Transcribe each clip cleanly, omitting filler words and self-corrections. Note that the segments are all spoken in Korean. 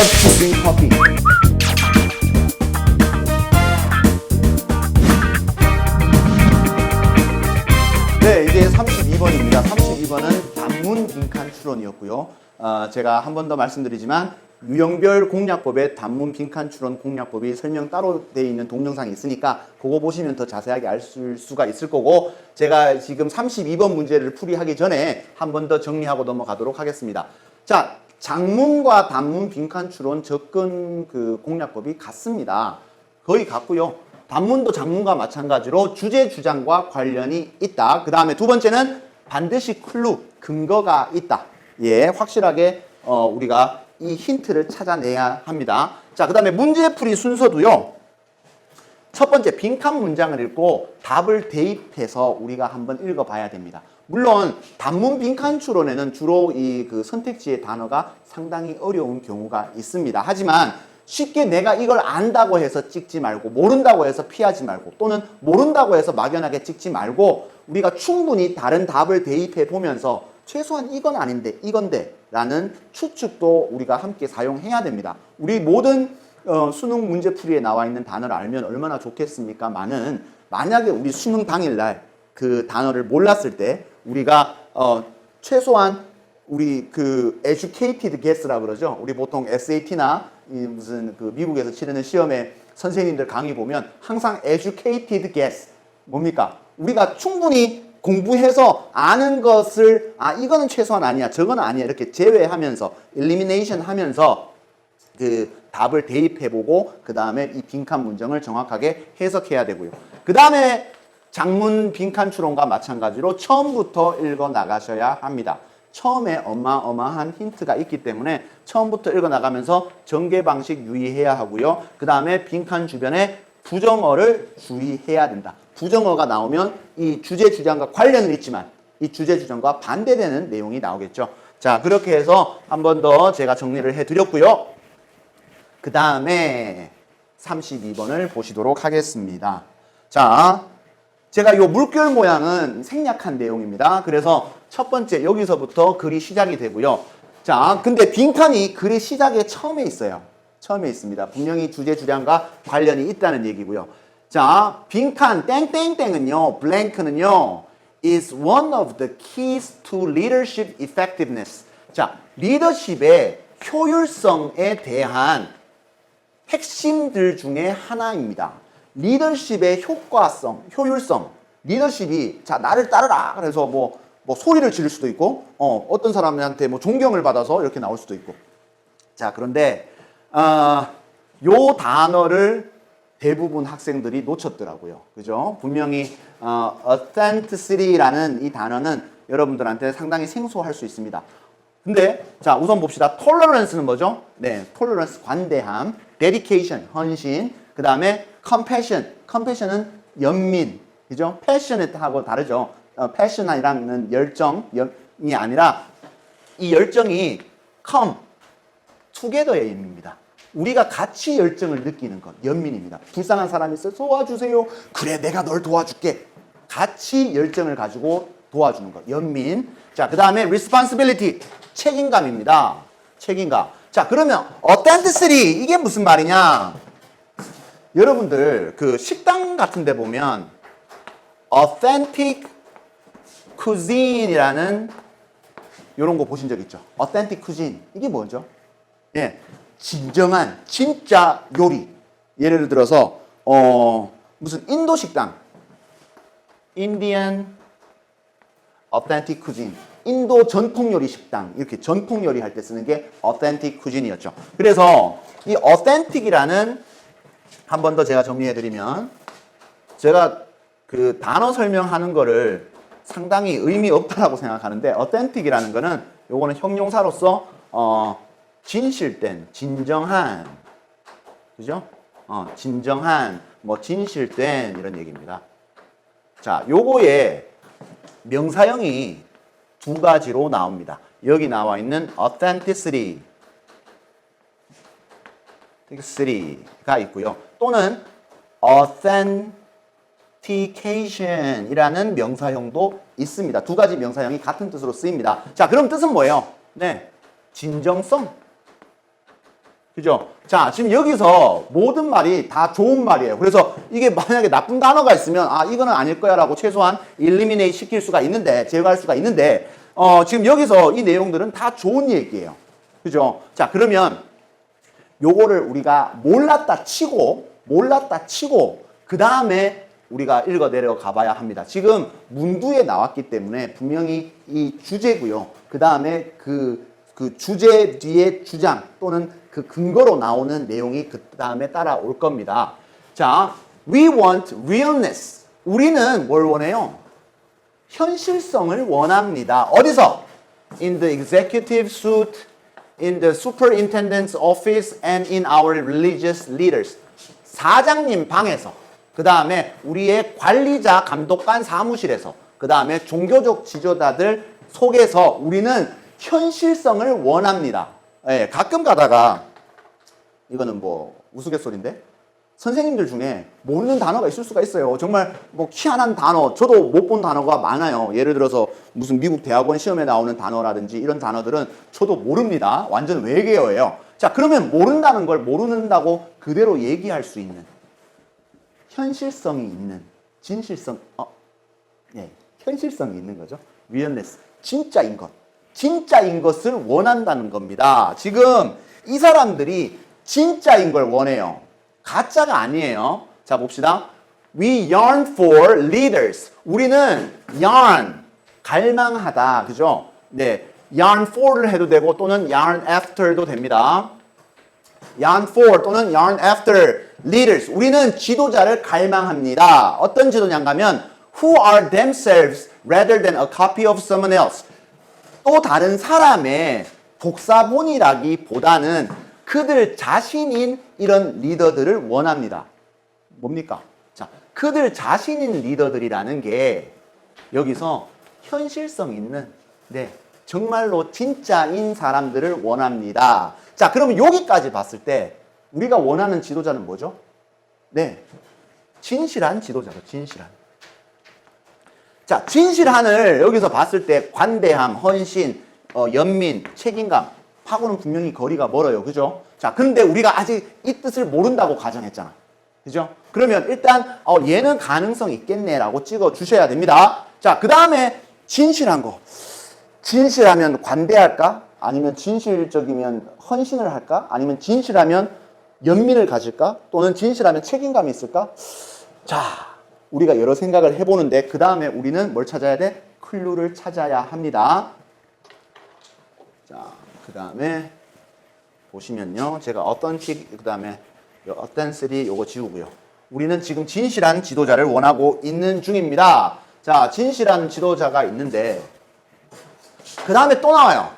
love to drink coffee. 네, 이제 32번입니다. 32번은 단문 빈칸 추론이었고요. 제가 한 번 더 말씀드리지만 유형별 공략법에 단문 빈칸 추론 공략법이 설명 따로 되어 있는 동영상이 있으니까 그거 보시면 더 자세하게 알 수가 있을 거고, 제가 지금 32번 문제를 풀이하기 전에 한 번 더 정리하고 넘어가도록 하겠습니다. 자, 장문과 단문 빈칸 추론 접근 공략법이 같습니다. 거의 같고요. 단문도 장문과 마찬가지로 주제 주장과 관련이 있다. 그 다음에 두 번째는 반드시 클루, 근거가 있다. 예, 확실하게 우리가 이 힌트를 찾아내야 합니다. 자, 그 다음에 문제풀이 순서도요. 첫 번째 빈칸 문장을 읽고 답을 대입해서 우리가 한번 읽어봐야 됩니다. 물론 단문 빈칸 추론에는 주로 이 선택지의 단어가 상당히 어려운 경우가 있습니다. 하지만 쉽게 내가 이걸 안다고 해서 찍지 말고, 모른다고 해서 피하지 말고, 또는 모른다고 해서 막연하게 찍지 말고 우리가 충분히 다른 답을 대입해 보면서 최소한 이건 아닌데 이건데 라는 추측도 우리가 함께 사용해야 됩니다. 우리 모든 수능 문제풀이에 나와 있는 단어를 알면 얼마나 좋겠습니까? 만약에 우리 수능 당일날 그 단어를 몰랐을 때 우리가 최소한 우리 educated guess라고 그러죠. 우리 보통 SAT나 무슨 미국에서 치르는 시험에 선생님들 강의 보면 항상 educated guess 뭡니까? 우리가 충분히 공부해서 아는 것을 이거는 최소한 아니야, 저거는 아니야 이렇게 제외하면서 elimination 하면서 답을 대입해보고 그 다음에 이 빈칸 문장을 정확하게 해석해야 되고요. 그 다음에 장문 빈칸 추론과 마찬가지로 처음부터 읽어 나가셔야 합니다. 처음에 어마어마한 힌트가 있기 때문에 처음부터 읽어 나가면서 전개 방식 유의해야 하고요. 그 다음에 빈칸 주변에 부정어를 주의해야 된다. 부정어가 나오면 이 주제 주장과 관련은 있지만 이 주제 주장과 반대되는 내용이 나오겠죠. 자, 그렇게 해서 한 번 더 제가 정리를 해드렸고요. 그 다음에 32번을 보시도록 하겠습니다. 자, 제가 이 물결 모양은 생략한 내용입니다. 그래서 첫 번째 여기서부터 글이 시작이 되고요. 자, 근데 빈칸이 글의 시작에 처음에 있어요. 처음에 있습니다. 분명히 주제 주장과 관련이 있다는 얘기고요. 자, 빈칸 땡땡땡은요, 블랭크는요, is one of the keys to leadership effectiveness. 자, 리더십의 효율성에 대한 핵심들 중에 하나입니다. 리더십의 효과성, 효율성. 리더십이 자, 나를 따르라. 그래서 뭐 소리를 지를 수도 있고, 어떤 사람한테 뭐 존경을 받아서 이렇게 나올 수도 있고. 자, 그런데 요 단어를 대부분 학생들이 놓쳤더라고요. 그죠? 분명히 authenticity라는 이 단어는 여러분들한테 상당히 생소할 수 있습니다. 근데 자, 우선 봅시다. tolerance는 뭐죠? 네, tolerance 관대함, dedication 헌신, 그 다음에 compassion은 연민, 그죠? passionate하고 다르죠. passion이라는 열정이 아니라 이 열정이 come together의 의미입니다. 우리가 같이 열정을 느끼는 것, 연민입니다. 불쌍한 사람이 있어요. 도와주세요. 그래, 내가 널 도와줄게. 같이 열정을 가지고 도와주는 것, 연민. 자, 그 다음에 responsibility, 책임감입니다. 책임감. 자, 그러면 authenticity, 이게 무슨 말이냐? 여러분들 식당 같은 데 보면 authentic cuisine이라는 이런 거 보신 적 있죠? authentic cuisine, 이게 뭐죠? 예, 진정한 진짜 요리. 예를 들어서 무슨 인도 식당, Indian authentic cuisine, 인도 전통 요리 식당, 이렇게 전통 요리 할 때 쓰는 게 authentic cuisine이었죠. 그래서 이 authentic이라는, 한 번 더 제가 정리해 드리면, 제가 단어 설명하는 거를 상당히 의미 없다라고 생각하는데, authentic이라는 거는 요거는 형용사로서 진실된, 진정한, 그죠? 진정한, 진실된 이런 얘기입니다. 자, 요거의 명사형이 두 가지로 나옵니다. 여기 나와 있는 authentication가 있고요. 또는 authentication이라는 명사형도 있습니다. 두 가지 명사형이 같은 뜻으로 쓰입니다. 자, 그럼 뜻은 뭐예요? 네, 진정성. 그죠? 자, 지금 여기서 모든 말이 다 좋은 말이에요. 그래서 이게 만약에 나쁜 단어가 있으면 아, 이거는 아닐 거야 라고 최소한 eliminate 시킬 수가 있는데, 제거할 수가 있는데 지금 여기서 이 내용들은 다 좋은 얘기예요. 그죠? 자, 그러면 요거를 우리가 몰랐다 치고 그 다음에 우리가 읽어 내려가 봐야 합니다. 지금 문두에 나왔기 때문에 분명히 이 주제고요. 그 다음에 그 주제 뒤에 주장 또는 그 근거로 나오는 내용이 그 다음에 따라올 겁니다. 자, we want realness. 우리는 뭘 원해요? 현실성을 원합니다. 어디서? In the executive suite, in the superintendent's office, and in our religious leaders. 사장님 방에서, 그 다음에 우리의 관리자 감독관 사무실에서, 그 다음에 종교적 지도자들 속에서 우리는 현실성을 원합니다. 예, 가끔 가다가 이거는 뭐 우스갯소리인데 선생님들 중에 모르는 단어가 있을 수가 있어요. 정말 뭐 희한한 단어, 저도 못 본 단어가 많아요. 예를 들어서 무슨 미국 대학원 시험에 나오는 단어라든지 이런 단어들은 저도 모릅니다. 완전 외계어예요. 자, 그러면 모른다는 걸 모른다고 그대로 얘기할 수 있는 현실성이 있는 진실성, 현실성이 있는 거죠. realness, 진짜인 것을 원한다는 겁니다. 지금 이 사람들이 진짜인 걸 원해요. 가짜가 아니에요. 자, 봅시다. We yearn for leaders. 우리는 yearn, 갈망하다. 그죠? 네. yearn for를 해도 되고 또는 yearn after도 됩니다. yearn for 또는 yearn after leaders. 우리는 지도자를 갈망합니다. 어떤 지도자인가 하면 who are themselves rather than a copy of someone else. 또 다른 사람의 복사본이라기보다는 그들 자신인 이런 리더들을 원합니다. 뭡니까? 자, 그들 자신인 리더들이라는 게 여기서 현실성 있는, 정말로 진짜인 사람들을 원합니다. 자, 그러면 여기까지 봤을 때 우리가 원하는 지도자는 뭐죠? 진실한 지도자죠. 진실한. 자, 진실한을 여기서 봤을 때 관대함, 헌신, 연민, 책임감 하고는 분명히 거리가 멀어요. 그죠? 자, 근데 우리가 아직 이 뜻을 모른다고 가정했잖아. 그죠? 그러면 일단 얘는 가능성 있겠네라고 찍어 주셔야 됩니다. 자, 그 다음에 진실한 거. 진실하면 관대할까? 아니면 진실적이면 헌신을 할까? 아니면 진실하면 연민을 가질까? 또는 진실하면 책임감이 있을까? 자, 우리가 여러 생각을 해보는데 그 다음에 우리는 뭘 찾아야 돼? 클루를 찾아야 합니다. 자, 그 다음에 보시면요. 제가 어떤 픽, 그 다음에 어떤 쓰리 요거 지우고요. 우리는 지금 진실한 지도자를 원하고 있는 중입니다. 자, 진실한 지도자가 있는데 그 다음에 또 나와요.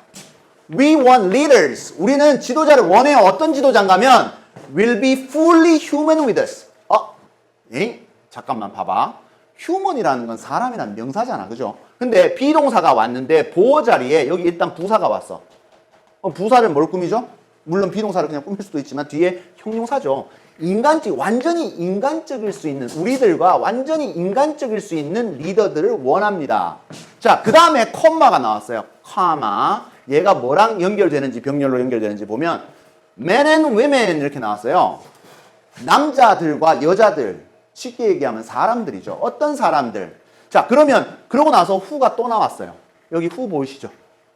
We want leaders. 우리는 지도자를 원해요. 어떤 지도자인가 하면 will be fully human with us. 잠깐만 봐봐. human이라는 건 사람이라는 명사잖아. 그죠? 근데 비동사가 왔는데 보어 자리에 여기 일단 부사가 왔어. 부사를 뭘 꾸미죠? 물론 비동사를 그냥 꾸밀 수도 있지만 뒤에 형용사죠. 완전히 인간적일 수 있는, 우리들과 완전히 인간적일 수 있는 리더들을 원합니다. 자, 그 다음에 콤마가 나왔어요. 콤마. 얘가 뭐랑 연결되는지, 병렬로 연결되는지 보면 men and women 이렇게 나왔어요. 남자들과 여자들, 쉽게 얘기하면 사람들이죠. 어떤 사람들. 자, 그러면 그러고 나서 who가 또 나왔어요. 여기 who 보이시죠?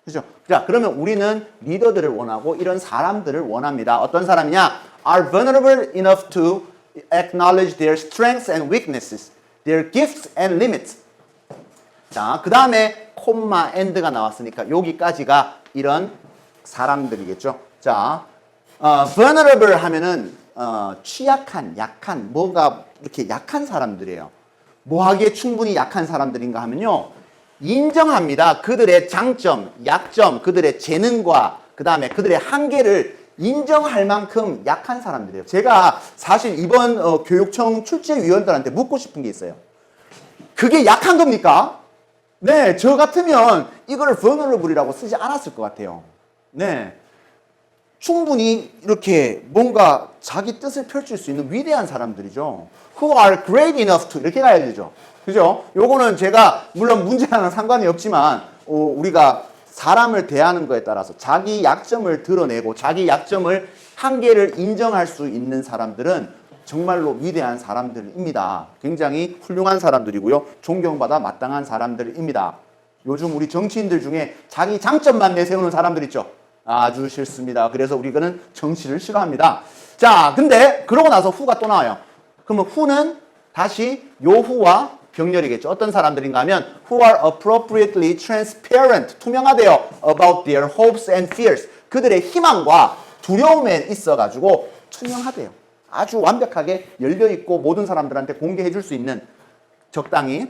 그죠? 자, 그러면 우리는 리더들을 원하고 이런 사람들을 원합니다. 어떤 사람이냐? Are vulnerable enough to acknowledge their strengths and weaknesses, their gifts and limits. 자, 그 다음에 콤마 and가 나왔으니까 여기까지가 이런 사람들이겠죠. 자, vulnerable 하면은 취약한, 약한, 뭐가 이렇게 약한 사람들이에요. 뭐 하기에 충분히 약한 사람들인가 하면요. 인정합니다. 그들의 장점, 약점, 그들의 재능과 그 다음에 그들의 한계를 인정할 만큼 약한 사람들이에요. 제가 사실 이번 교육청 출제위원들한테 묻고 싶은 게 있어요. 그게 약한 겁니까? 네, 저 같으면 이걸 vulnerable이라고 쓰지 않았을 것 같아요. 네, 충분히 이렇게 뭔가 자기 뜻을 펼칠 수 있는 위대한 사람들이죠. Who are great enough to 이렇게 가야 되죠. 그죠? 요거는 제가 물론 문제랑은 상관이 없지만 우리가 사람을 대하는 거에 따라서 자기 약점을 드러내고 자기 약점을 한계를 인정할 수 있는 사람들은 정말로 위대한 사람들입니다. 굉장히 훌륭한 사람들이고요. 존경받아 마땅한 사람들입니다. 요즘 우리 정치인들 중에 자기 장점만 내세우는 사람들 있죠. 아주 싫습니다. 그래서 우리는 정치를 싫어합니다. 자, 근데 그러고 나서 후가 또 나와요. 그러면 후는 다시 요 후와 병렬이겠죠. 어떤 사람들인가 하면 who are appropriately transparent, 투명하대요. about their hopes and fears. 그들의 희망과 두려움에 있어가지고 투명하대요. 아주 완벽하게 열려있고 모든 사람들한테 공개해 줄 수 있는 적당히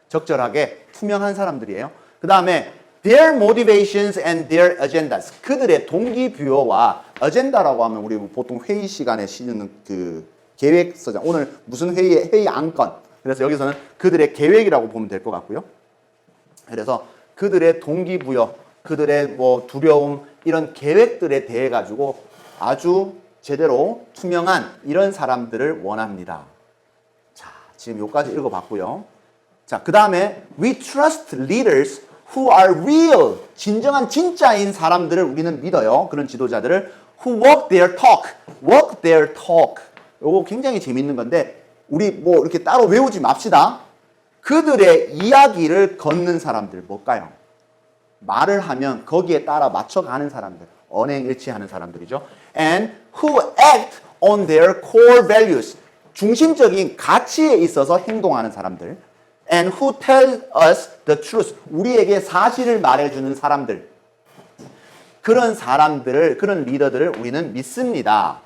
적절하게 투명한 사람들이에요. 그 다음에 their motivations and their agendas. 그들의 동기부여와 agenda라고 하면 우리 보통 회의 시간에 쓰는 그 계획서장. 오늘 무슨 회의 안건. 그래서 여기서는 그들의 계획이라고 보면 될 것 같고요. 그래서 그들의 동기부여, 그들의 뭐 두려움 이런 계획들에 대해 가지고 아주 제대로 투명한 이런 사람들을 원합니다. 자, 지금 여기까지 읽어봤고요. 자, 그 다음에 we trust leaders who are real, 진정한 진짜인 사람들을 우리는 믿어요. 그런 지도자들을 who walk their talk. 요거 굉장히 재밌는 건데 우리 뭐 이렇게 따로 외우지 맙시다. 그들의 이야기를 걷는 사람들 뭘까요? 말을 하면 거기에 따라 맞춰가는 사람들, 언행일치하는 사람들이죠. And who act on their core values, 중심적인 가치에 있어서 행동하는 사람들. And who tell us the truth, 우리에게 사실을 말해주는 사람들. 그런 사람들을, 그런 리더들을 우리는 믿습니다.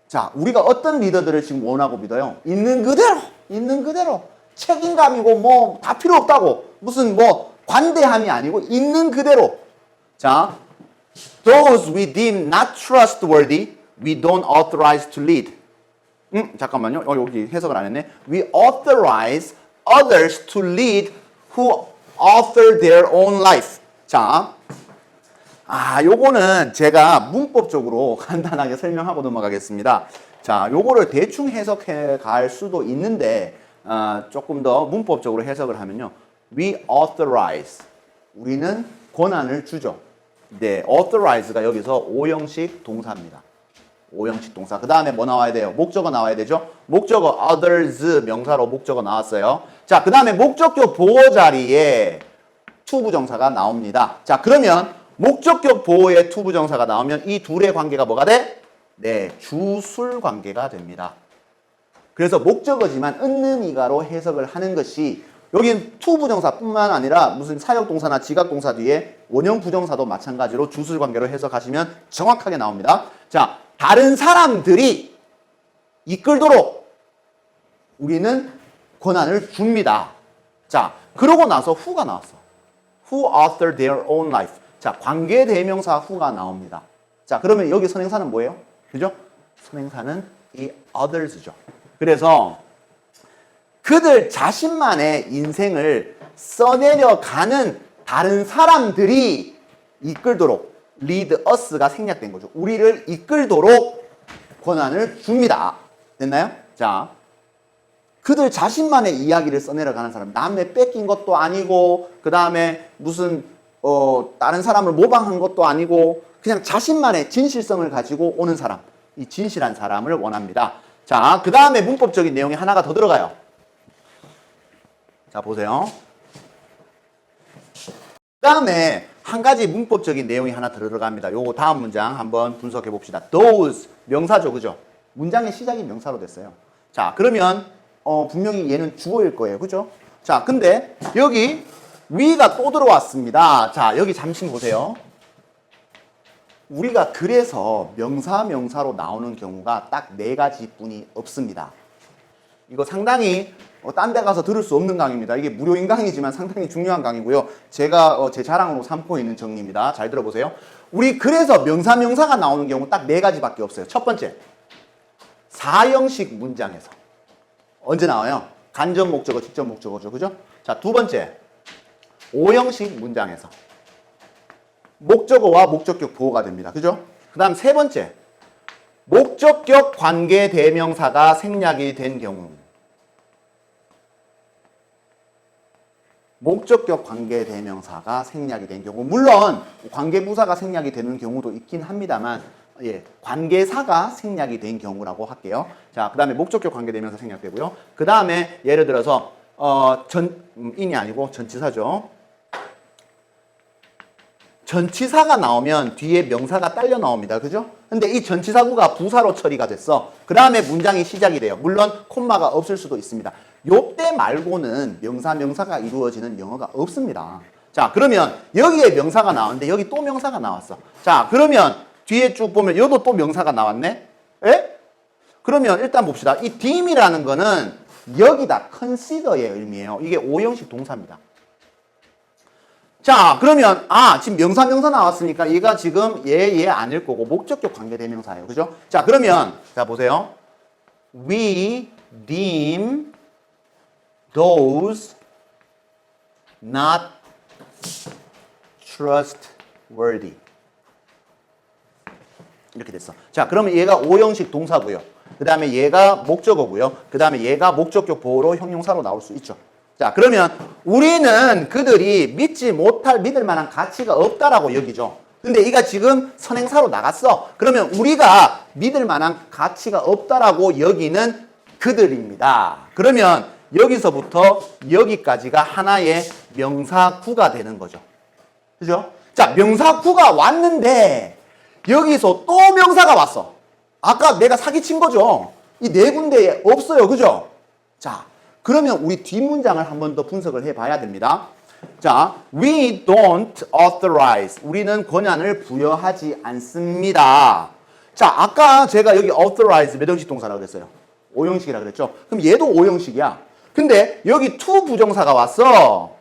자, 우리가 어떤 리더들을 지금 원하고 믿어요? 있는 그대로. 책임감이고 뭐 다 필요 없다고. 무슨 뭐 관대함이 아니고 있는 그대로. 자, those we deem not trustworthy, we don't authorize to lead. 잠깐만요. 여기 해석을 안 했네. We authorize others to lead who author their own life. 자, 요거는 제가 문법적으로 간단하게 설명하고 넘어가겠습니다. 자, 요거를 대충 해석해 갈 수도 있는데 조금 더 문법적으로 해석을 하면요. We authorize. 우리는 권한을 주죠. 네, authorize가 여기서 오형식 동사입니다. 오형식 동사. 그 다음에 뭐 나와야 돼요? 목적어 나와야 되죠? 목적어 others 명사로 목적어 나왔어요. 자, 그 다음에 목적격 보호 자리에 투부정사가 나옵니다. 자, 그러면 목적격 보호에 투부정사가 나오면 이 둘의 관계가 뭐가 돼? 네, 주술 관계가 됩니다. 그래서 목적어지만 은는이가로 해석을 하는 것이 여긴 투부정사뿐만 아니라 무슨 사역동사나 지각동사 뒤에 원형 부정사도 마찬가지로 주술 관계로 해석하시면 정확하게 나옵니다. 자, 다른 사람들이 이끌도록 우리는 권한을 줍니다. 자, 그러고 나서 who가 나왔어. Who author their own life. 자, 관계대명사 who가 나옵니다. 자, 그러면 여기 선행사는 뭐예요? 그죠? 선행사는 이 others죠. 그래서 그들 자신만의 인생을 써내려가는 다른 사람들이 이끌도록 lead us가 생략된 거죠. 우리를 이끌도록 권한을 줍니다. 됐나요? 자, 그들 자신만의 이야기를 써내려가는 사람, 남의 뺏긴 것도 아니고 그 다음에 무슨 다른 사람을 모방한 것도 아니고 그냥 자신만의 진실성을 가지고 오는 사람, 이 진실한 사람을 원합니다. 자, 그 다음에 문법적인 내용이 하나가 더 들어가요. 자, 보세요. 그 다음에 한 가지 문법적인 내용이 하나 들어갑니다. 요거 다음 문장 한번 분석해 봅시다. Those, 명사죠, 그죠? 문장의 시작이 명사로 됐어요. 자, 그러면 분명히 얘는 주어일 거예요, 그죠? 자, 근데 여기 we가 또 들어왔습니다. 자, 여기 잠시 보세요. 우리가 그래서 명사로 나오는 경우가 딱 4가지 뿐이 없습니다. 이거 상당히 딴 데 가서 들을 수 없는 강의입니다. 이게 무료인 강의지만 상당히 중요한 강의고요. 제가 제 자랑으로 삼고 있는 정리입니다. 잘 들어보세요. 우리 그래서 명사가 나오는 경우 딱 4가지밖에 없어요. 첫 번째, 4형식 문장에서. 언제 나와요? 간접 목적어, 직접 목적어죠. 그죠? 자, 두 번째, 5형식 문장에서. 목적어와 목적격 보호가 됩니다. 그죠? 그 다음 세 번째, 목적격 관계 대명사가 생략이 된 경우. 목적격 관계대명사가 생략이 된 경우, 물론 관계부사가 생략이 되는 경우도 있긴 합니다만, 예, 관계사가 생략이 된 경우라고 할게요. 자, 그 다음에 목적격 관계대명사 생략되고요. 그 다음에 예를 들어서 인이 아니고 전치사죠. 전치사가 나오면 뒤에 명사가 딸려 나옵니다. 그죠? 근데 이 전치사구가 부사로 처리가 됐어. 그 다음에 문장이 시작이 돼요. 물론 콤마가 없을 수도 있습니다. 요때 말고는 명사가 이루어지는 영어가 없습니다. 자, 그러면 여기에 명사가 나왔는데 여기 또 명사가 나왔어. 자, 그러면 뒤에 쭉 보면 여기도 또 명사가 나왔네? 에? 그러면 일단 봅시다. 이 dim이라는 거는 여기다 consider의 의미예요. 이게 오형식 동사입니다. 자, 그러면 지금 명사 나왔으니까 얘가 지금 얘 아닐 거고 목적격 관계대명사예요. 그죠? 자, 그러면 자 보세요. We deem those not trustworthy. 이렇게 됐어. 자, 그러면 얘가 오형식 동사고요. 그 다음에 얘가 목적어고요. 그 다음에 얘가 목적격 보호로 형용사로 나올 수 있죠. 자, 그러면 우리는 그들이 믿을 만한 가치가 없다라고 여기죠. 근데 얘가 지금 선행사로 나갔어. 그러면 우리가 믿을 만한 가치가 없다라고 여기는 그들입니다. 그러면 여기서부터 여기까지가 하나의 명사구가 되는 거죠. 그죠? 자, 명사구가 왔는데 여기서 또 명사가 왔어. 아까 내가 사기친 거죠. 이 네 군데에 없어요. 그죠? 자, 그러면 우리 뒷문장을 한 번 더 분석을 해봐야 됩니다. 자, we don't authorize. 우리는 권한을 부여하지 않습니다. 자, 아까 제가 여기 authorize 몇 형식 동사라고 그랬어요? 5형식이라고 그랬죠? 그럼 얘도 5형식이야. 근데 여기 to 부정사가 왔어.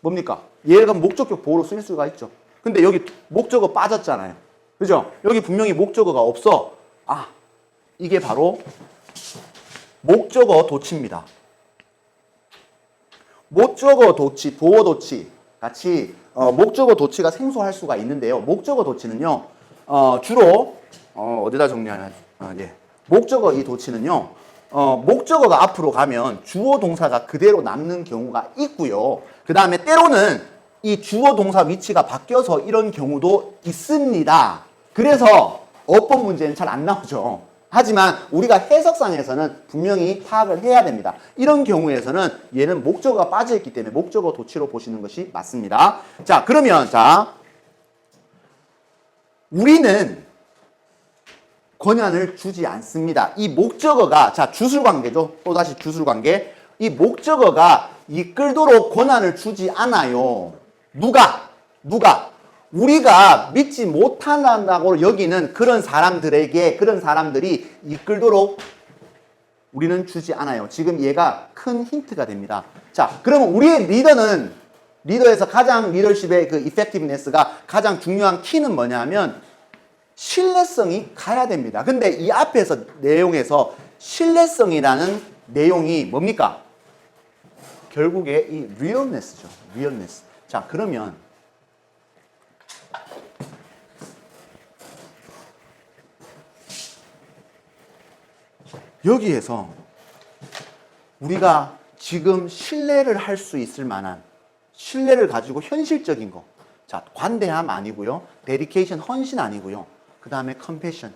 뭡니까? 얘가 목적격 보호로 쓰일 수가 있죠. 근데 여기 목적어 빠졌잖아요. 그죠? 여기 분명히 목적어가 없어. 이게 바로 목적어 도치입니다. 목적어 도치, 도어 도치 같이 목적어 도치가 생소할 수가 있는데요. 목적어 도치는요, 주로 어디다 정리하냐? 예. 목적어 이 도치는요, 목적어가 앞으로 가면 주어 동사가 그대로 남는 경우가 있고요. 그 다음에 때로는 이 주어 동사 위치가 바뀌어서 이런 경우도 있습니다. 그래서 어법 문제는 잘 안 나오죠. 하지만 우리가 해석상에서는 분명히 파악을 해야 됩니다. 이런 경우에서는 얘는 목적어가 빠져있기 때문에 목적어 도치로 보시는 것이 맞습니다. 자, 그러면 우리는 권한을 주지 않습니다. 이 목적어가 주술관계죠. 또다시 주술관계. 이 목적어가 이끌도록 권한을 주지 않아요. 누가? 우리가 믿지 못한다고 여기는 그런 사람들이 이끌도록 우리는 주지 않아요. 지금 얘가 큰 힌트가 됩니다. 자, 그러면 우리의 리더에서 가장 리더십의 그 effectiveness가 가장 중요한 키는 뭐냐면 신뢰성이 가야 됩니다. 근데 이 앞에서 내용에서 신뢰성이라는 내용이 뭡니까? 결국에 이 realness죠. realness. 자, 그러면 여기에서 우리가 지금 신뢰를 할 수 있을 만한 신뢰를 가지고 현실적인 거. 자, 관대함 아니고요. 데디케이션 헌신 아니고요. 그 다음에 컴패션.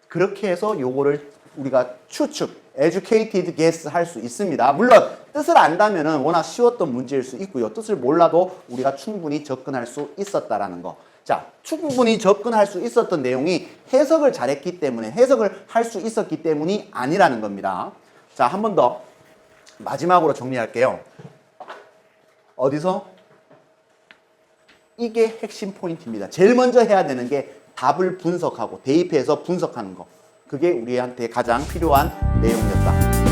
그렇게 해서 요거를 우리가 추측, educated guess 할 수 있습니다. 물론 뜻을 안다면은 워낙 쉬웠던 문제일 수 있고요. 뜻을 몰라도 우리가 충분히 접근할 수 있었다라는 거. 자, 충분히 접근할 수 있었던 내용이 해석을 잘했기 때문에 해석을 할 수 있었기 때문이 아니라는 겁니다. 자, 한 번 더 마지막으로 정리할게요. 어디서? 이게 핵심 포인트입니다. 제일 먼저 해야 되는 게 답을 분석하고 대입해서 분석하는 거. 그게 우리한테 가장 필요한 내용이었다.